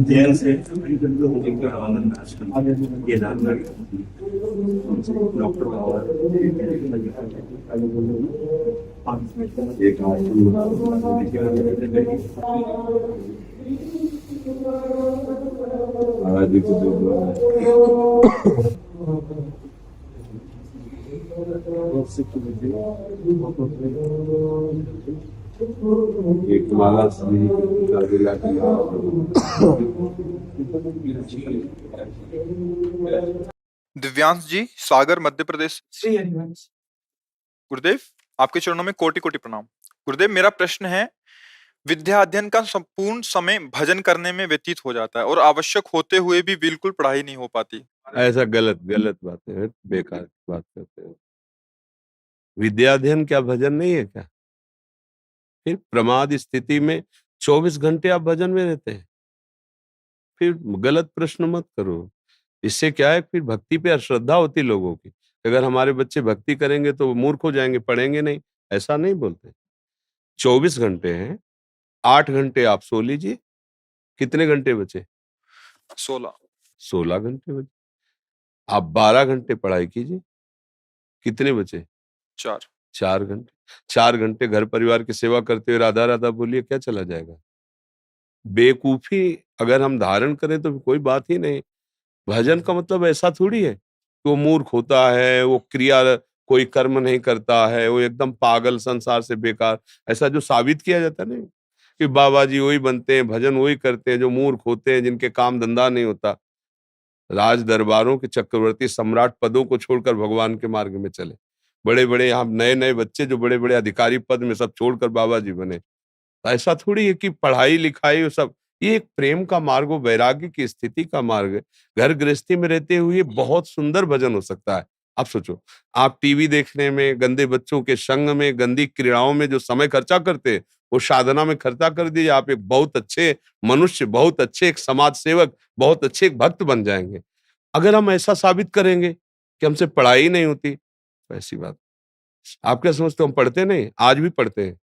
जैन से आनंद आश्रम केदारनाथ डॉक्टर एक एक माला दिव्यांश जी, सागर, मध्य प्रदेश। श्री हरिवंश। गुरुदेव, आपके चरणों में कोटि कोटि प्रणाम। गुरुदेव, मेरा प्रश्न है, विद्या अध्ययन का संपूर्ण समय भजन करने में व्यतीत हो जाता है और आवश्यक होते हुए भी बिल्कुल पढ़ाई नहीं हो पाती। ऐसा गलत बातें है, बेकार बात करते हैं। विद्या अध्ययन क्या भजन नहीं है क्या? फिर प्रमाद स्थिति में 24 घंटे आप भजन में रहते हैं। फिर गलत प्रश्न मत करो। इससे क्या है, फिर भक्ति पे अश्रद्धा होती लोगों की। अगर हमारे बच्चे भक्ति करेंगे तो वो मूर्ख हो जाएंगे, पढ़ेंगे नहीं, ऐसा नहीं बोलते। 24 घंटे हैं, 8 घंटे आप सो लीजिए। कितने घंटे बचे? 16 घंटे बचे। आप 12 घंटे पढ़ाई कीजिए। कितने बचे? 4 घंटे। 4 घंटे घर परिवार की सेवा करते हुए राधा राधा बोलिए, क्या चला जाएगा? बेवकूफी अगर हम धारण करें तो कोई बात ही नहीं। भजन का मतलब ऐसा थोड़ी है कि वो मूर्ख होता है, वो क्रिया कोई कर्म नहीं करता है, वो एकदम पागल, संसार से बेकार। ऐसा जो साबित किया जाता है ना कि बाबा जी वही बनते हैं, भजन वही करते हैं जो मूर्ख होते हैं, जिनके काम धंधा नहीं होता। राज दरबारों के चक्रवर्ती सम्राट पदों को छोड़कर भगवान के मार्ग में चले। बड़े बड़े यहाँ नए नए बच्चे जो बड़े बड़े अधिकारी पद में सब छोड़कर बाबा जी बने। ऐसा थोड़ी है कि पढ़ाई लिखाई वो सब, ये एक प्रेम का मार्ग, वो वैराग्य की स्थिति का मार्ग है। घर गृहस्थी में रहते हुए बहुत सुंदर भजन हो सकता है। आप सोचो, आप टीवी देखने में, गंदे बच्चों के संग में, गंदी क्रीड़ाओं में जो समय खर्चा करते हैं, वो साधना में खर्चा कर दीजिए। आप एक बहुत अच्छे मनुष्य, बहुत अच्छे एक समाज सेवक, बहुत अच्छे एक भक्त बन जाएंगे। अगर हम ऐसा साबित करेंगे कि हमसे पढ़ाई नहीं होती, तो ऐसी बात। आप क्या समझते हो हम पढ़ते नहीं? आज भी पढ़ते हैं।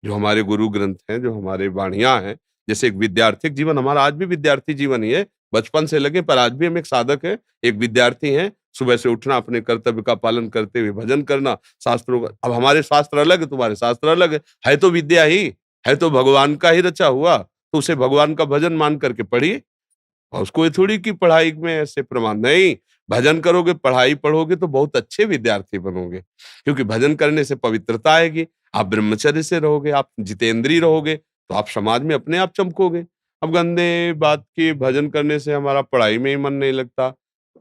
जो हमारे गुरु ग्रंथ हैं, जो हमारे वाणियां हैं, जैसे एक विद्यार्थी जीवन, हमारा आज भी विद्यार्थी जीवन ही है, बचपन से लगे, पर आज भी हम एक साधक है, एक विद्यार्थी हैं। सुबह से उठना, अपने कर्तव्य का पालन करते हुए भजन करना, शास्त्रों का। अब हमारे शास्त्र अलग है, तुम्हारे शास्त्र अलग है तो विद्या ही है, तो भगवान का ही रचा हुआ, तो उसे भगवान का भजन मान करके पढ़िए। और उसको ये थोड़ी कि पढ़ाई में ऐसे प्रमाण नहीं। भजन करोगे, पढ़ाई पढ़ोगे तो बहुत अच्छे विद्यार्थी बनोगे, क्योंकि भजन करने से पवित्रता आएगी। आप ब्रह्मचर्य से रहोगे, आप जितेंद्रीय रहोगे, तो आप समाज में अपने आप चमकोगे। अब गंदे बात की भजन करने से हमारा पढ़ाई में ही मन नहीं लगता,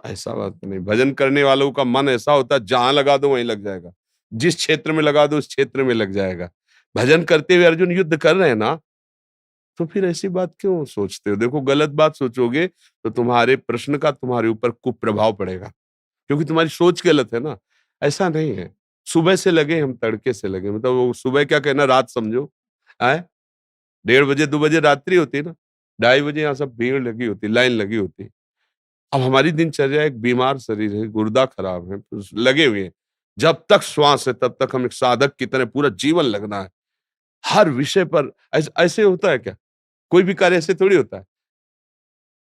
ऐसा बात नहीं। भजन करने वालों का मन ऐसा होता है, जहां लगा दो वहीं लग जाएगा, जिस क्षेत्र में लगा दो उस क्षेत्र में लग जाएगा। भजन करते हुए अर्जुन युद्ध कर रहे हैं ना, तो फिर ऐसी बात क्यों सोचते हो? देखो, गलत बात सोचोगे तो तुम्हारे प्रश्न का तुम्हारे ऊपर कुप्रभाव पड़ेगा, क्योंकि तुम्हारी सोच गलत है ना। ऐसा नहीं है। सुबह से लगे हम, तड़के से लगे, मतलब वो सुबह क्या कहना, रात समझो। आए 1:30 2 बजे रात्रि होती है ना, 2:30 बजे यहाँ सब भीड़ लगी होती, लाइन लगी होती। अब हमारी दिनचर्या, एक बीमार शरीर है, गुर्दा खराब है, तो लगे हुए हैं। जब तक श्वास है तब तक हम एक साधक की तरह पूरा जीवन लगना है। हर विषय पर ऐसे होता है क्या? कोई भी कार्य ऐसे थोड़ी होता है।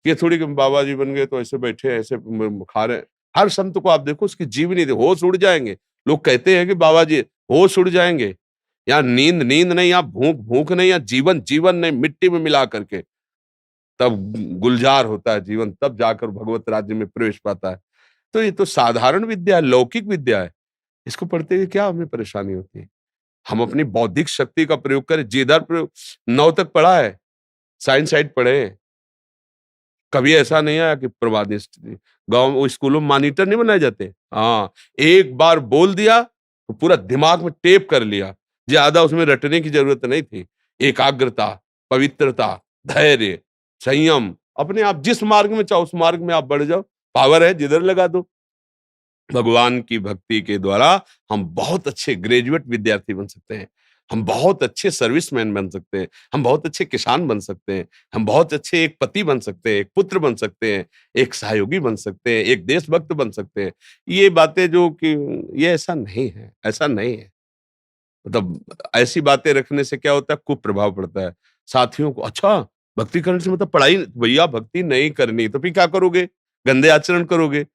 ये थोड़ी कि बाबा जी बन गए तो ऐसे बैठे हैं, ऐसे खा रहे हैं। हर संत को आप देखो, उसकी जीवनी देखो, होश उड़ जाएंगे। लोग कहते हैं कि बाबा जी होश उड़ जाएंगे। यहाँ नींद नींद नहीं, यहाँ भूख भूख नहीं, यहाँ जीवन जीवन नहीं, मिट्टी में मिला करके तब गुलजार होता है जीवन, तब जाकर भगवत राज्य में प्रवेश पाता है। तो ये तो साधारण विद्या है, लौकिक विद्या है। इसको पढ़ते हुए क्या हमें परेशानी होती है? हम अपनी बौद्धिक शक्ति का प्रयोग करें। जिधर प्रयोग 9 तक पढ़ा है, साइंस साइड पढ़े हैं। कभी ऐसा नहीं आया कि प्रवादिष्ट गांव स्कूलों में मॉनिटर नहीं बनाए जाते? हाँ, एक बार बोल दिया तो पूरा दिमाग में टेप कर लिया। ज्यादा उसमें रटने की जरूरत नहीं थी। एकाग्रता, पवित्रता, धैर्य, संयम, अपने आप जिस मार्ग में चाहो उस मार्ग में आप बढ़ जाओ। पावर है, जिधर लगा दो। भगवान की भक्ति के द्वारा हम बहुत अच्छे ग्रेजुएट विद्यार्थी बन सकते हैं, हम बहुत अच्छे सर्विसमैन बन सकते हैं, हम बहुत अच्छे किसान बन सकते हैं, हम बहुत अच्छे एक पति बन सकते हैं, एक पुत्र बन सकते हैं, एक सहयोगी बन सकते हैं, एक देशभक्त बन सकते हैं। ये बातें जो कि ये ऐसा नहीं है, ऐसा नहीं है। मतलब ऐसी बातें रखने से क्या होता है, कुप्रभाव पड़ता है। साथियों को। अच्छा, भक्ति करने से मतलब पढ़ाई, भैया भक्ति नहीं करनी तो फिर क्या करोगे? गंदे आचरण करोगे,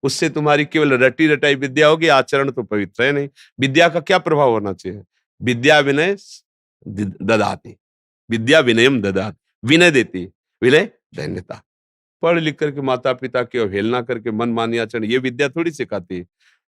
उससे तुम्हारी केवल रटी रटाई विद्या होगी, आचरण तो पवित्र है नहीं। विद्या का क्या प्रभाव होना चाहिए? विद्या विनय ददाति, विद्या विनयम ददाति, विनय देती है, विनय दैन्यता। पढ़ लिख करके माता पिता की अवहेलना करके मन मानी आचरण, ये विद्या थोड़ी सिखाती है।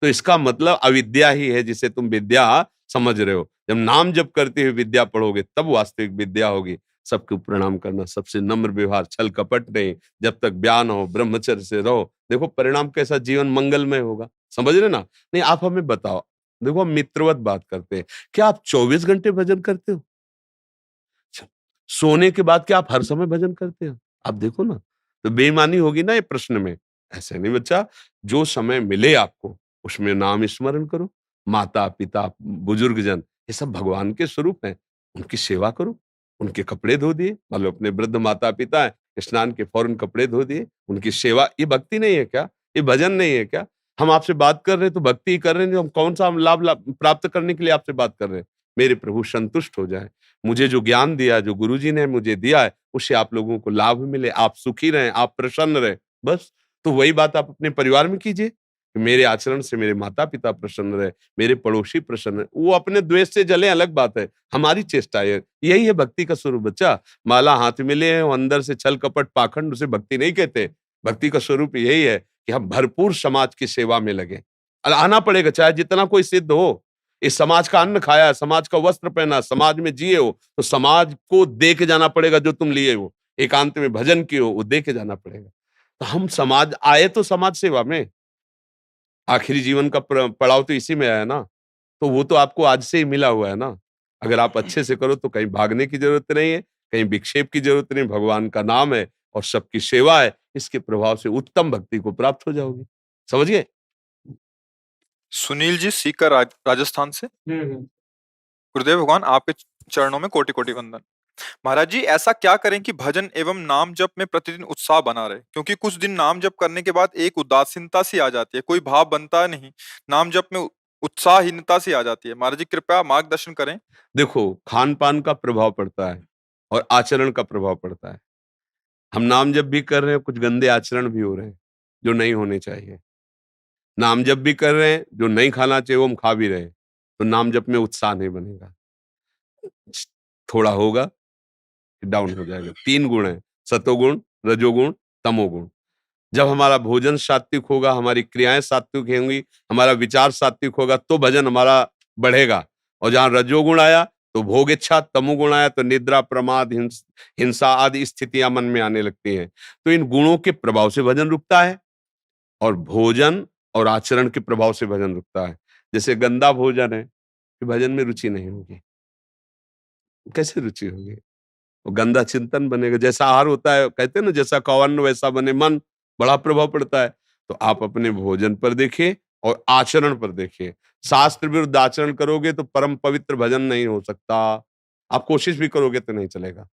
तो इसका मतलब अविद्या ही है जिसे तुम विद्या समझ रहे हो। जब नाम जप करते हुए विद्या पढ़ोगे तब वास्तविक विद्या होगी। सबको प्रणाम करना, सबसे नम्र व्यवहार, छल कपट नहीं, जब तक ज्ञान हो ब्रह्मचर्य से रहो। देखो परिणाम कैसा, जीवन मंगलमय होगा। समझ रहे ना? नहीं, आप हमें बताओ, देखो हम मित्रवत बात करते हैं, क्या आप 24 घंटे भजन करते हो? सोने के बाद क्या आप हर समय भजन करते हो? आप देखो ना, तो बेईमानी होगी ना ये प्रश्न में। ऐसे नहीं बच्चा, जो समय मिले आपको उसमें नाम स्मरण करो। माता पिता बुजुर्ग जन ये सब भगवान के स्वरूप हैं, उनकी सेवा करो। उनके कपड़े धो दिए, मान लो अपने वृद्ध माता पिता है, स्नान के फौरन कपड़े धो दिए, उनकी सेवा। ये भक्ति नहीं है क्या? ये भजन नहीं है क्या? हम आपसे बात कर रहे हैं तो भक्ति ही कर रहे हैं। हम कौन सा हम लाभ प्राप्त करने के लिए आपसे बात कर रहे हैं? मेरे प्रभु संतुष्ट हो जाए, मुझे जो ज्ञान दिया, जो गुरुजी ने मुझे दिया है, उससे आप लोगों को लाभ मिले, आप सुखी रहें, आप प्रसन्न रहें, बस। तो वही बात आप अपने परिवार में कीजिए कि मेरे आचरण से मेरे माता-पिता प्रसन्न रहे, मेरे पड़ोसी प्रसन्न रहे। वो अपने द्वेष से जले अलग बात है, हमारी चेष्टा है। यही है भक्ति का स्वरूप बच्चा। माला हाथ में लिए हैं, अंदर से छल कपट पाखंड, उसे भक्ति नहीं कहते। भक्ति का स्वरूप यही है कि हम भरपूर समाज की सेवा में लगें। आना पड़ेगा, चाहे जितना कोई सिद्ध हो। इस समाज का अन्न खाया, समाज का वस्त्र पहना, समाज में जिए हो, तो समाज को दे के जाना पड़ेगा जो तुम लिए हो। एकांत में भजन किए हो, वो दे के जाना पड़ेगा। तो हम समाज आए तो समाज सेवा में, आखिरी जीवन का पड़ाव तो इसी में आया ना, तो वो तो आपको आज से ही मिला हुआ है ना। अगर आप अच्छे से करो तो कहीं भागने की जरूरत नहीं है, कहीं विक्षेप की जरूरत नहीं। भगवान का नाम है और सबकी सेवा है, इसके प्रभाव से उत्तम भक्ति को प्राप्त हो जाओगे। समझ गए? सुनील जी सीकर राजस्थान से। गुरुदेव भगवान आपके चरणों में कोटि कोटि वंदन। महाराज जी, ऐसा क्या करें कि भजन एवं नाम जप में प्रतिदिन उत्साह बना रहे? क्योंकि कुछ दिन नाम जप करने के बाद एक उदासीनता सी आ जाती है, कोई भाव बनता नहीं, नाम जप में उत्साहहीनता सी आ जाती है। महाराज जी कृपया मार्गदर्शन करें। देखो, खान-पान का प्रभाव पड़ता है और आचरण का प्रभाव पड़ता है। हम नाम जप भी कर रहे हैं, कुछ गंदे आचरण भी हो रहे हैं, जो नहीं होने चाहिए। नाम जप भी कर रहे हैं, जो नहीं खाना चाहिए वो हम खा भी रहे हैं, तो नाम जप में उत्साह नहीं बनेगा। थोड़ा होगा, डाउन हो जाएगा। 3 गुण हैं, सतोगुण, रजोगुण, तमोगुण। जब हमारा भोजन सात्विक होगा, हमारी क्रियाएँ सात्विक होंगी, हमारा विचार सात्विक होगा, तो भजन हमारा बढ़ेगा। और जहाँ रजोगुण आया तो भोग इच्छा, तमोगुण आया तो निद्रा, प्रमाद, हिंसा आदि स्थितियां मन में आने लगती हैं। तो इन गुणों के प्रभाव से भजन रुकता है और भोजन और आचरण के प्रभाव से भजन रुकता है। जैसे गंदा भोजन है, फिर भजन में रुचि नहीं होगी। कैसे रुचि होगी? वो गंदा चिंतन बनेगा। जैसा आहार होता है, कहते हैं ना, जैसा कौन वैसा बने मन, बड़ा प्रभाव पड़ता है। तो आप अपने भोजन पर देखिए और आचरण पर देखिए। शास्त्र विरुद्ध आचरण करोगे तो परम पवित्र भजन नहीं हो सकता। आप कोशिश भी करोगे तो नहीं चलेगा,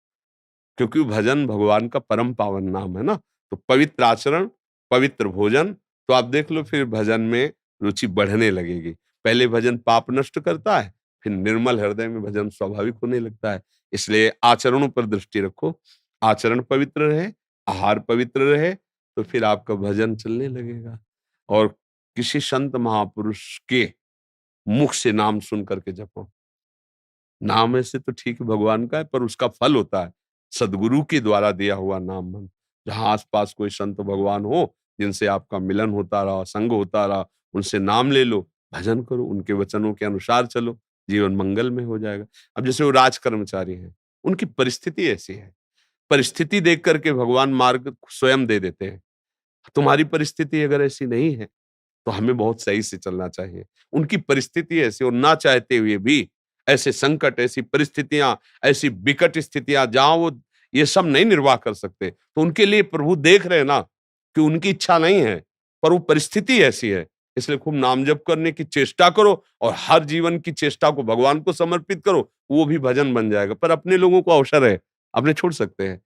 क्योंकि भजन भगवान का परम पावन नाम है ना। तो पवित्र आचरण, पवित्र भोजन, तो आप देख लो फिर भजन में रुचि बढ़ने लगेगी। पहले भजन पाप नष्ट करता है, फिर निर्मल हृदय में भजन स्वाभाविक होने लगता है। इसलिए आचरणों पर दृष्टि रखो, आचरण पवित्र रहे, आहार पवित्र रहे, तो फिर आपका भजन चलने लगेगा। और किसी संत महापुरुष के मुख से नाम सुन करके जपो। नाम ऐसे तो ठीक है भगवान का है, पर उसका फल होता है सदगुरु के द्वारा दिया हुआ नाम मन। जहाँ आस-पास कोई संत भगवान हो, जिनसे आपका मिलन होता रहा, संग होता रहा, उनसे नाम ले लो, भजन करो, उनके वचनों के अनुसार चलो, जीवन मंगल में हो जाएगा। अब जैसे वो राज कर्मचारी हैं, उनकी परिस्थिति ऐसी है, परिस्थिति देख करके भगवान मार्ग स्वयं दे देते हैं। तुम्हारी परिस्थिति अगर ऐसी नहीं है, तो हमें बहुत सही से चलना चाहिए। उनकी परिस्थिति ऐसी, और ना चाहते हुए भी ऐसे संकट, ऐसी परिस्थितियां, ऐसी विकट स्थितियां जहां वो ये सब नहीं निर्वाह कर सकते, तो उनके लिए प्रभु देख रहे हैं ना कि उनकी इच्छा नहीं है, पर वो परिस्थिति ऐसी है। इसलिए खूब नाम जप करने की चेष्टा करो और हर जीवन की चेष्टा को भगवान को समर्पित करो, वो भी भजन बन जाएगा। पर अपने लोगों को अवसर है, अपने छोड़ सकते हैं,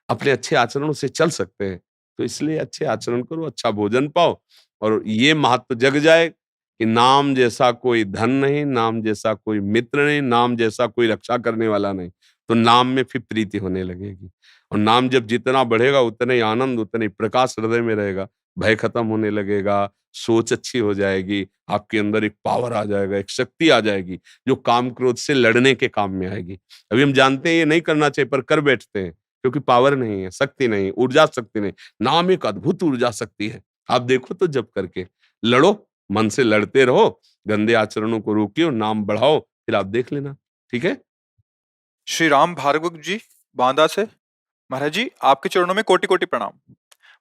अपने अच्छे आचरणों से चल सकते हैं। तो इसलिए अच्छे आचरण करो, अच्छा भोजन पाओ, और ये महत्व जग जाए कि नाम जैसा कोई धन नहीं, नाम जैसा कोई मित्र नहीं, नाम जैसा कोई रक्षा करने वाला नहीं। तो नाम में फिर प्रीति होने लगेगी, और नाम जब जितना बढ़ेगा उतना ही आनंद, उतना ही प्रकाश हृदय में रहेगा, भय खत्म होने लगेगा, सोच अच्छी हो जाएगी, आपके अंदर एक पावर आ जाएगा, एक शक्ति आ जाएगी जो काम क्रोध से लड़ने के काम में आएगी। अभी हम जानते हैं ये नहीं करना चाहिए पर कर बैठते हैं, क्योंकि पावर नहीं है, शक्ति नहीं, ऊर्जा शक्ति नहीं। नाम एक अद्भुत ऊर्जा शक्ति है। आप देखो तो जप करके लड़ो, मन से लड़ते रहो, गंदे आचरणों को रोकिए और नाम बढ़ाओ, फिर आप देख लेना। ठीक है। श्री राम भार्गव जी बांदा से, महाराज जी आपके चरणों में कोटि कोटि प्रणाम।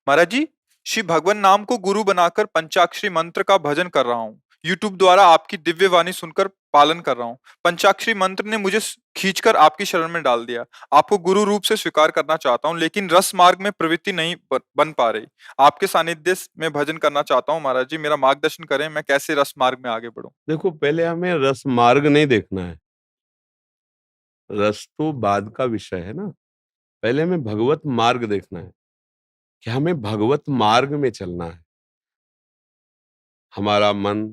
महाराज जी, श्री भगवान नाम को गुरु बनाकर पंचाक्षरी मंत्र का भजन कर रहा हूँ। यूट्यूब द्वारा आपकी दिव्य वाणी सुनकर पालन कर रहा हूँ। पंचाक्षरी मंत्र ने मुझे खींचकर आपकी शरण में डाल दिया। आपको गुरु रूप से स्वीकार करना चाहता हूँ, लेकिन रस मार्ग में प्रवृत्ति नहीं बन पा रही। आपके सानिध्य में भजन करना चाहता हूँ। महाराज जी मेरा मार्गदर्शन करें, मैं कैसे रस मार्ग में आगे बढ़ूं? देखो, पहले हमें रस मार्ग नहीं देखना है, रस तो बाद का विषय है ना। पहले हमें भगवत मार्ग देखना है कि हमें भगवत मार्ग में चलना है। हमारा मन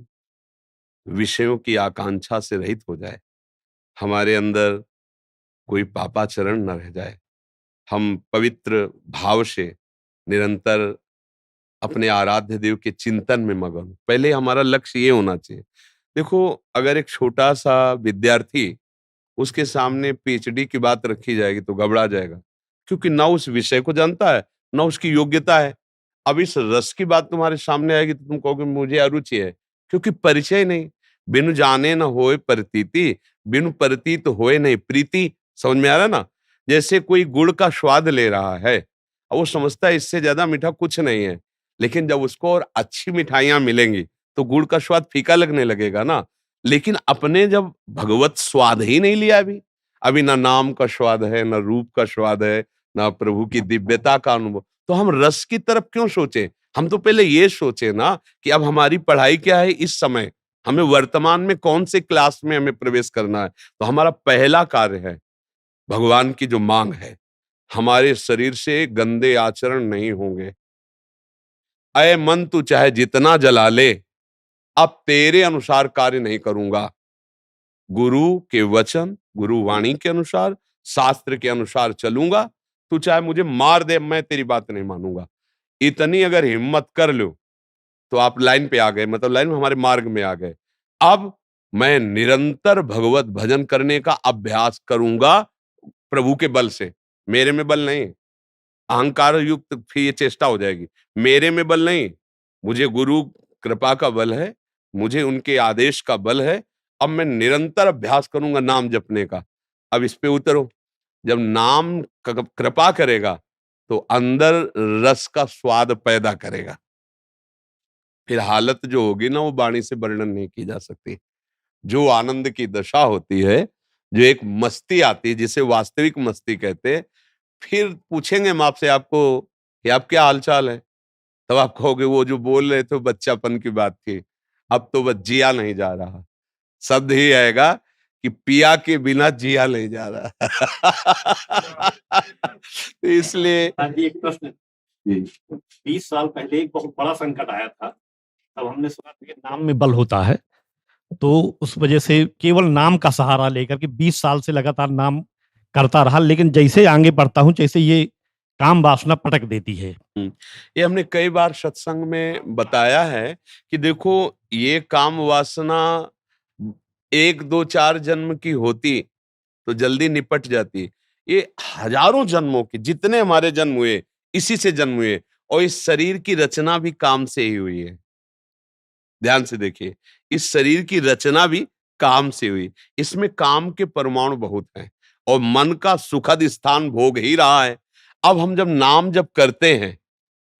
विषयों की आकांक्षा से रहित हो जाए, हमारे अंदर कोई पापाचरण न रह जाए, हम पवित्र भाव से निरंतर अपने आराध्य देव के चिंतन में मगन हो। पहले हमारा लक्ष्य ये होना चाहिए। देखो, अगर एक छोटा सा विद्यार्थी, उसके सामने पीएचडी की बात रखी जाएगी तो घबरा जाएगा, क्योंकि ना उस विषय को जानता है, ना उसकी योग्यता है। अब इस रस की बात तुम्हारे सामने आएगी तो तुम कहोगे मुझे अरुचि है, क्योंकि परिचय नहीं। बिनु जाने न होए प्रतीति, बिनु प्रतीत होए नहीं प्रीति। समझ में आ रहा ना? जैसे कोई गुड़ का स्वाद ले रहा है, और वो समझता है इससे ज्यादा मीठा कुछ नहीं है, लेकिन जब उसको और अच्छी मिठाइयां मिलेंगी तो गुड़ का स्वाद फीका लगने लगेगा ना। लेकिन अपने जब भगवत स्वाद ही नहीं लिया, अभी ना नाम का स्वाद है, ना रूप का स्वाद है, ना प्रभु की दिव्यता का अनुभव, तो हम रस की तरफ क्यों सोचे? हम तो पहले ये सोचे ना कि अब हमारी पढ़ाई क्या है, इस समय हमें वर्तमान में कौन से क्लास में हमें प्रवेश करना है। तो हमारा पहला कार्य है, भगवान की जो मांग है, हमारे शरीर से गंदे आचरण नहीं होंगे। अय मन तू चाहे जितना जला ले, अब तेरे अनुसार कार्य नहीं करूंगा। गुरु के वचन, गुरु वाणी के अनुसार, शास्त्र के अनुसार चलूंगा। तू चाहे मुझे मार दे, मैं तेरी बात नहीं मानूंगा। इतनी अगर हिम्मत कर लो तो आप लाइन पे आ गए, मतलब लाइन में हमारे मार्ग में आ गए। अब मैं निरंतर भगवत भजन करने का अभ्यास करूंगा प्रभु के बल से। मेरे में बल नहीं, अहंकार युक्त फिर ये चेष्टा हो जाएगी। मेरे में बल नहीं, मुझे गुरु कृपा का बल है, मुझे उनके आदेश का बल है। अब मैं निरंतर अभ्यास करूंगा नाम जपने का। अब इस पे उतरो। जब नाम कृपा करेगा तो अंदर रस का स्वाद पैदा करेगा। फिर हालत जो होगी ना, वो वाणी से वर्णन नहीं की जा सकती। जो आनंद की दशा होती है, जो एक मस्ती आती है, जिसे वास्तविक मस्ती कहते हैं, फिर पूछेंगे हम आपसे, आपको कि आप क्या हालचाल है, तब आप कहोगे वो जो बोल रहे थे बच्चापन की बात थी, अब तो बस जिया नहीं जा रहा। शब्द ही आएगा कि पिया के बिना जिया नहीं जा रहा। तो इसलिए एक प्रश्न, 20 साल पहले एक बहुत बड़ा संकट आया था, तब हमने सुना था कि नाम में बल होता है, तो उस वजह से केवल नाम का सहारा लेकर के 20 साल से लगातार नाम करता रहा। लेकिन जैसे आगे बढ़ता हूं, जैसे ये काम वासना पटक देती है। ये हमने कई बार सत्संग में बताया है कि देखो, ये काम वासना 1, 2, 4 जन्म की होती तो जल्दी निपट जाती। ये हजारों जन्मों की, जितने हमारे जन्म हुए इसी से जन्म हुए, और इस शरीर की रचना भी काम से ही हुई है। ध्यान से देखिए, इस शरीर की रचना भी काम से हुई। इसमें काम के परमाणु बहुत हैं, और मन का सुखद स्थान भोग ही रहा है। अब हम जब नाम जप करते हैं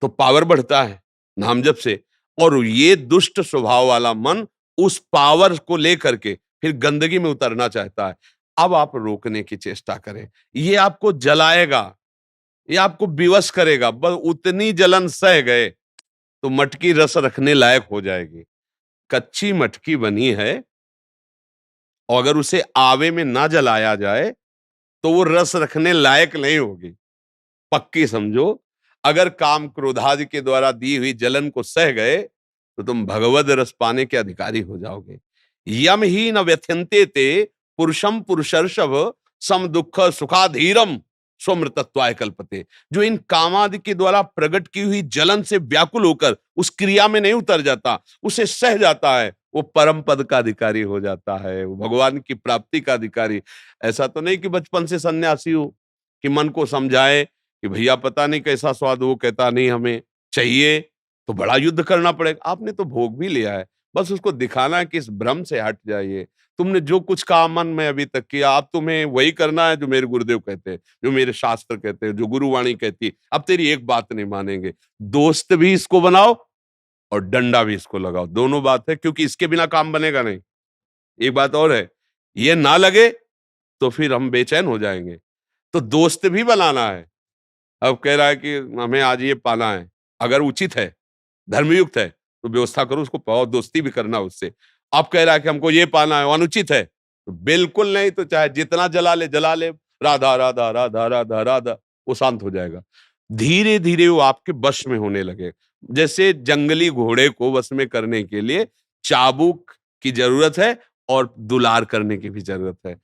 तो पावर बढ़ता है नाम जप से, और ये दुष्ट स्वभाव वाला मन उस पावर को लेकर के फिर गंदगी में उतरना चाहता है। अब आप रोकने की चेष्टा करें। ये आपको जलाएगा, ये आपको विवश करेगा। बस उतनी जलन सह गए तो मटकी रस रखने लायक हो जाएगी। कच्ची मटकी बनी है, और अगर उसे आवे में ना जलाया जाए तो वो रस रखने लायक नहीं होगी। पक्की समझो, अगर काम क्रोधादि के द्वारा दी हुई जलन को सह गए तो तुम भगवद रस पाने के अधिकारी हो जाओगे। यम ही न व्यथ्यन्ते ते पुरुषम पुरुषर्षभ सम दुख सुखाधीरम स्वमृतत्वाय कल्पते। जो इन कामादि के द्वारा प्रकट की हुई जलन से व्याकुल होकर उस क्रिया में नहीं उतर जाता, उसे सह जाता है, वो परम पद का अधिकारी हो जाता है, वो भगवान की प्राप्ति का अधिकारी। ऐसा तो नहीं कि बचपन से सन्यासी हो कि मन को समझाए कि भैया पता नहीं कैसा स्वाद, वो कहता नहीं हमें चाहिए तो बड़ा युद्ध करना पड़ेगा। आपने तो भोग भी लिया है, बस उसको दिखाना है कि इस भ्रम से हट जाइए। तुमने जो कुछ कहा मन में अभी तक किया, अब तुम्हें वही करना है जो मेरे गुरुदेव कहते हैं, जो मेरे शास्त्र कहते हैं, जो गुरुवाणी कहती है। अब तेरी एक बात नहीं मानेंगे, दोस्त भी इसको बनाओ और डंडा भी इसको लगाओ, दोनों बात है, क्योंकि इसके बिना काम बनेगा नहीं। एक बात और है, ये ना लगे तो फिर हम बेचैन हो जाएंगे, तो दोस्त भी बनाना है। अब कह रहा है कि हमें आज ये पाना है, अगर उचित है, धर्मयुक्त है तो व्यवस्था करो, उसको पाओ, दोस्ती भी करना उससे। अब कह रहा है कि हमको ये पाना है, अनुचित है तो बिल्कुल नहीं, तो चाहे जितना जला ले, राधा राधा राधा राधा राधा, वो शांत हो जाएगा। धीरे धीरे वो आपके वश में होने लगे। जैसे जंगली घोड़े को वश में करने के लिए चाबुक की जरूरत है और दुलार करने की भी जरूरत है।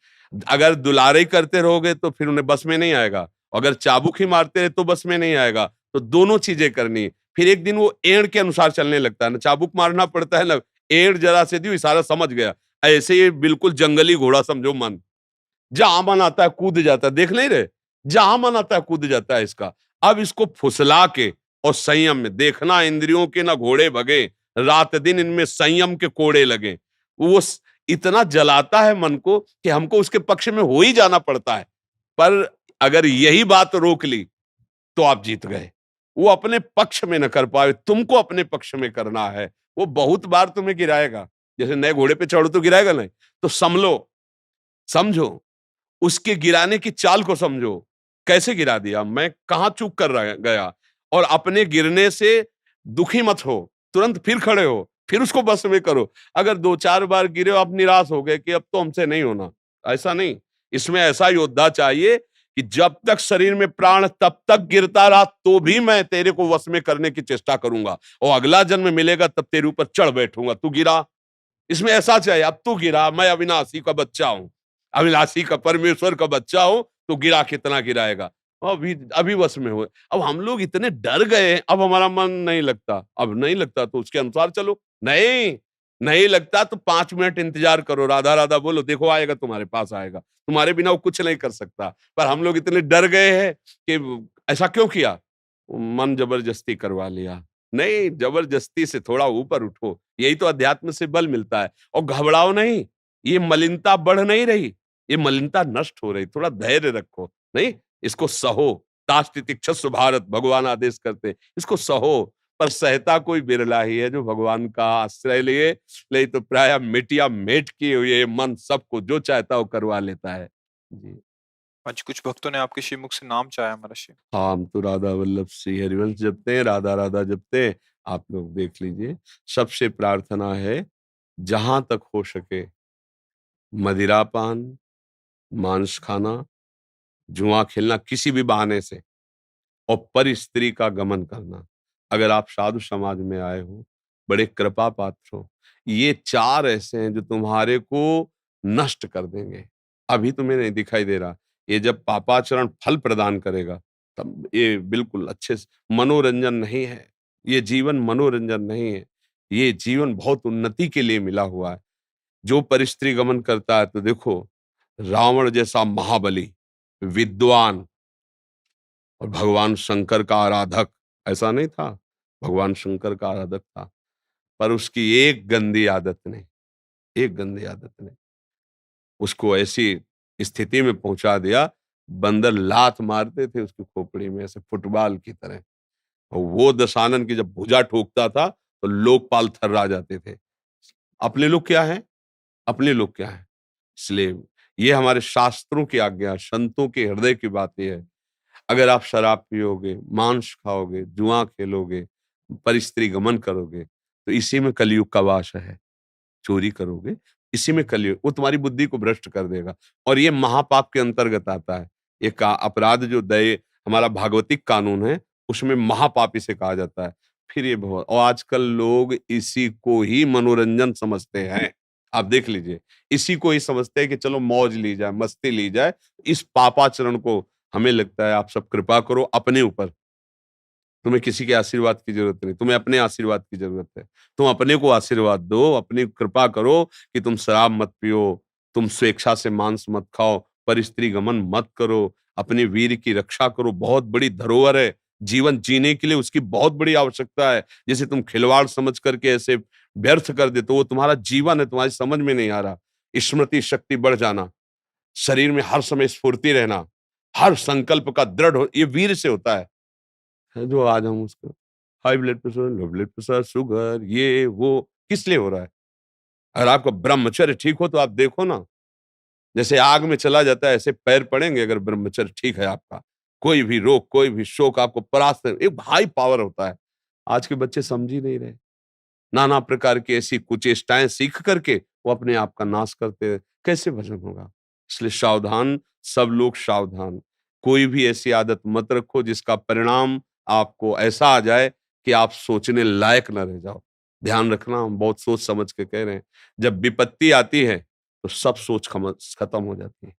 अगर दुलारे करते रहोगे तो फिर उन्हें बस में नहीं आएगा, अगर चाबुक ही मारते रहे तो बस में नहीं आएगा। तो दोनों चीजें करनी है। फिर एक दिन वो एड़ के अनुसार चलने लगता है ना, चाबुक मारना पड़ता है ना, एड़ जरा से दी इशारा समझ गया। ऐसे ही बिल्कुल जंगली घोड़ा समझो मन, जहां मन आता है कूद जाता है, देख नहीं रहे, जहां मन आता है कूद जाता है इसका। अब इसको फुसला के और संयम में देखना, इंद्रियों के ना घोड़े भगे, रात दिन इनमें संयम के कोड़े लगे। वो इतना जलाता है मन को कि हमको उसके पक्ष में हो ही जाना पड़ता है। पर अगर यही बात रोक ली तो आप जीत गए। वो अपने पक्ष में न कर पाए, तुमको अपने पक्ष में करना है। वो बहुत बार तुम्हें गिराएगा, जैसे नए घोड़े पे चढ़ो तो गिराएगा नहीं, तो संभलो, समझो, उसके गिराने की चाल को समझो, कैसे गिरा दिया, मैं कहां चूक कर गया। और अपने गिरने से दुखी मत हो, तुरंत फिर खड़े हो, फिर उसको बस में करो। अगर 2-4 बार गिरे आप निराश हो गए कि अब तो हमसे नहीं होना, ऐसा नहीं। इसमें ऐसा योद्धा चाहिए कि जब तक शरीर में प्राण तब तक गिरता रहा तो भी मैं तेरे को वश में करने की चेष्टा करूंगा, और अगला जन्म मिलेगा तब तेरे ऊपर चढ़ बैठूंगा। तू गिरा, इसमें ऐसा चाहिए, अब तू गिरा, मैं अविनाशी का बच्चा हूं, अविनाशी का परमेश्वर का बच्चा हूं, तो गिरा कितना गिराएगा, अभी अभी वश में हो। अब हम लोग इतने डर गए, अब हमारा मन नहीं लगता, अब नहीं लगता तो उसके अनुसार चलो। नहीं नहीं लगता तो 5 मिनट इंतजार करो, राधा राधा बोलो, देखो आएगा, तुम्हारे पास आएगा, तुम्हारे बिना वो कुछ नहीं कर सकता। पर हम लोग इतने डर गए हैं कि ऐसा क्यों किया, मन जबरदस्ती करवा लिया। नहीं, जबरदस्ती से थोड़ा ऊपर उठो, यही तो अध्यात्म से बल मिलता है। और घबराओ नहीं, ये मलिनता बढ़ नहीं रही, ये मलिनता नष्ट हो रही, थोड़ा धैर्य रखो। नहीं, इसको सहो, ताष्टि तिक्षस्व भारत, भगवान आदेश करते, इसको सहो। पर सहता कोई बिरला ही है जो भगवान का आश्रय लिए, नहीं तो प्राय मिटिया मेट किए हुए मन सबको जो चाहता वो करवा लेता है। जी। आज कुछ भक्तों ने आपके श्रीमुख से नाम चाहा महाराज। हाँ, हम तो राधा वल्लभ श्री हरिवंश जपते हैं, राधा राधा जपते हैं। आप लोग देख लीजिए, सबसे प्रार्थना है जहां तक हो सके मदिरापान, मांस खाना, जुआ खेलना किसी भी बहाने से, और पर स्त्री का गमन करना। अगर आप साधु समाज में आए हो, बड़े कृपा पात्र हो, ये 4 ऐसे हैं जो तुम्हारे को नष्ट कर देंगे। अभी तुम्हें नहीं दिखाई दे रहा, ये जब पापाचरण फल प्रदान करेगा तब ये बिल्कुल अच्छे से। मनोरंजन नहीं है ये जीवन, मनोरंजन नहीं है ये जीवन, बहुत उन्नति के लिए मिला हुआ है। जो परिस्त्री गमन करता है तो देखो, रावण जैसा महाबली, विद्वान और भगवान शंकर का आराधक, ऐसा नहीं था, भगवान शंकर का आराधक था, पर उसकी एक गंदी आदत ने, एक गंदी आदत ने उसको ऐसी स्थिति में पहुंचा दिया, बंदर लात मारते थे उसकी खोपड़ी में ऐसे फुटबॉल की तरह, और वो दशानन की जब भुजा ठोकता था तो लोकपाल थर्रा जाते थे। अपने लोग क्या है, अपने लोग क्या है। इसलिए ये हमारे शास्त्रों की आज्ञा, संतों के हृदय की बात ये है। अगर आप शराब पियोगे, मांस खाओगे, जुआ खेलोगे, परस्त्री गमन करोगे, तो इसी में कलयुग का वास है। चोरी करोगे, इसी में कलयुग, वो तुम्हारी बुद्धि को भ्रष्ट कर देगा, और ये महापाप के अंतर्गत आता है। ये का अपराध जो दय हमारा भागवतिक कानून है, उसमें महापाप इसे कहा जाता है। फिर ये बहुत, और आजकल लोग इसी को ही मनोरंजन समझते हैं। आप देख लीजिए, इसी को ही समझते हैं कि चलो मौज ली जाए, मस्ती ली जाए। इस पापाचरण को हमें लगता है आप सब कृपा करो अपने ऊपर। तुम्हें किसी के आशीर्वाद की जरूरत नहीं, तुम्हें अपने आशीर्वाद की जरूरत है। तुम अपने को आशीर्वाद दो, अपनी कृपा करो कि तुम शराब मत पियो, तुम स्वेच्छा से मांस मत खाओ, परस्त्री गमन मत करो, अपने वीर की रक्षा करो। बहुत बड़ी धरोहर है, जीवन जीने के लिए उसकी बहुत बड़ी आवश्यकता है। जैसे तुम खिलवाड़ समझ करके ऐसे व्यर्थ कर देते हो, वो तुम्हारा जीवन है, तुम्हारी समझ में नहीं आ रहा। स्मृति शक्ति बढ़ जाना, शरीर में हर समय स्फूर्ति रहना, हर संकल्प का दृढ़ हो, ये वीर से होता है जो आज हम उसको high blood pressure, low blood pressure, sugar, ये वो किस लिए हो रहा है? अगर आपका ब्रह्मचर्य ठीक हो तो आप देखो ना, जैसे आग में चला जाता है ऐसे पैर पड़ेंगे अगर ब्रह्मचर्य ठीक है आपका। कोई भी रोग, कोई भी शोक आपको परास्त, एक हाई पावर होता है। आज के बच्चे समझ ही नहीं रहे। नाना प्रकार की ऐसी कुचेष्टाएं सीख करके वो अपने आप का नाश करते हैं। कैसे भजन होगा? इसलिए सावधान, सब लोग सावधान। कोई भी ऐसी आदत मत रखो जिसका परिणाम आपको ऐसा आ जाए कि आप सोचने लायक न रह जाओ। ध्यान रखना, हम बहुत सोच समझ के कह रहे हैं। जब विपत्ति आती है तो सब सोच खत्म हो जाती है।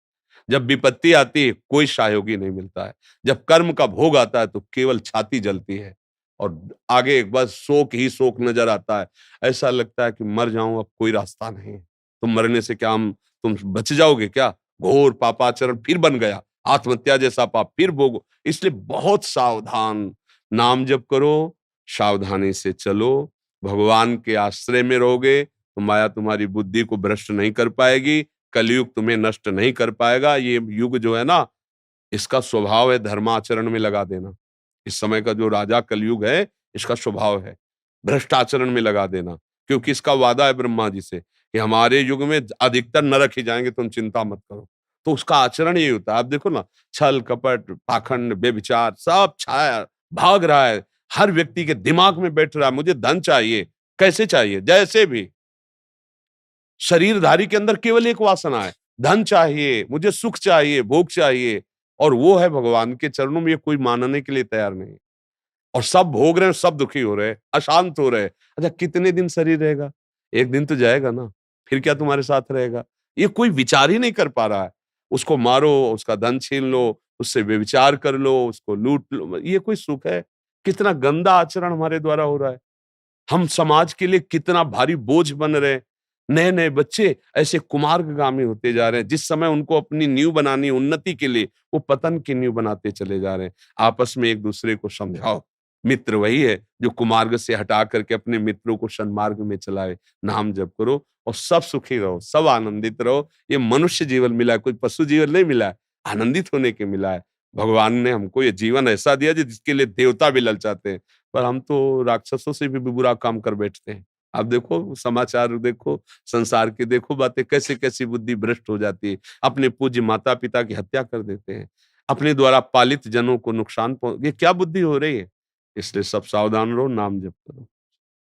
जब विपत्ति आती है कोई सहयोगी नहीं मिलता है। जब कर्म का भोग आता है तो केवल छाती जलती है और आगे एक बार शोक ही शोक नजर आता है। ऐसा लगता है कि मर जाऊं, अब कोई रास्ता नहीं है। तुम मरने से क्या हम तुम बच जाओगे क्या? घोर पापाचरण फिर बन गया, आत्महत्या जैसा पाप फिर भोगो। इसलिए बहुत सावधान, नाम जप करो, सावधानी से चलो, भगवान के आश्रय में रहोगे तो माया तुम्हारी बुद्धि को भ्रष्ट नहीं कर पाएगी, कलयुग तुम्हें नष्ट नहीं कर पाएगा। ये युग जो है ना, इसका स्वभाव है धर्माचरण में लगा देना। इस समय का जो राजा कलयुग है, इसका स्वभाव है भ्रष्टाचरण में लगा देना, क्योंकि इसका वादा है ब्रह्मा जी से कि हमारे युग में अधिकतर नरक ही जाएंगे, तुम चिंता मत करो। तो उसका आचरण यही होता है। आप देखो ना, छल कपट पाखंड बेविचार सब छाया भाग रहा है, हर व्यक्ति के दिमाग में बैठ रहा है मुझे धन चाहिए। कैसे चाहिए? जैसे भी शरीरधारी के अंदर केवल एक वासना है, धन चाहिए, मुझे सुख चाहिए, भोग चाहिए, और वो है भगवान के चरणों में ये कोई मानने के लिए तैयार नहीं। और सब भोग रहे हैं, सब दुखी हो रहे हैं, अशांत हो रहे हैं। अच्छा, कितने दिन शरीर रहेगा? एक दिन तो जाएगा ना, फिर क्या तुम्हारे साथ रहेगा? ये कोई विचार ही नहीं कर पा रहा है। उसको मारो, उसका धन छीन लो, उससे व्यभिचार कर लो, उसको लूट लो, ये कोई सुख है? कितना गंदा आचरण हमारे द्वारा हो रहा है। हम समाज के लिए कितना भारी बोझ बन रहे हैं। नए-नए बच्चे ऐसे कुमार्गगामी होते जा रहे हैं, जिस समय उनको अपनी नींव बनानी है उन्नति के लिए, वो पतन की नींव बनाते चले जा रहे हैं। आपस में एक दूसरे को समझाओ। मित्र वही है जो कुमार्ग से हटा करके अपने मित्रों को सन्मार्ग में चलाए। नाम जप करो और सब सुखी रहो, सब आनंदित रहो। ये मनुष्य जीवन मिला है, कोई पशु जीवन नहीं मिला है, आनंदित होने के मिला है। भगवान ने हमको ये जीवन ऐसा दिया जिसके लिए देवता भी ललचाते हैं। पर हम तो राक्षसों से भी बुरा काम कर बैठते हैं। आप देखो समाचार देखो, संसार की देखो बातें, कैसी-कैसी बुद्धि भ्रष्ट हो जाती है। अपने पूज्य माता-पिता की हत्या कर देते हैं। अपने द्वारा पालित जनों को नुकसान ये क्या बुद्धि हो रही है? इसलिए सब सावधान रहो, नाम जप करो।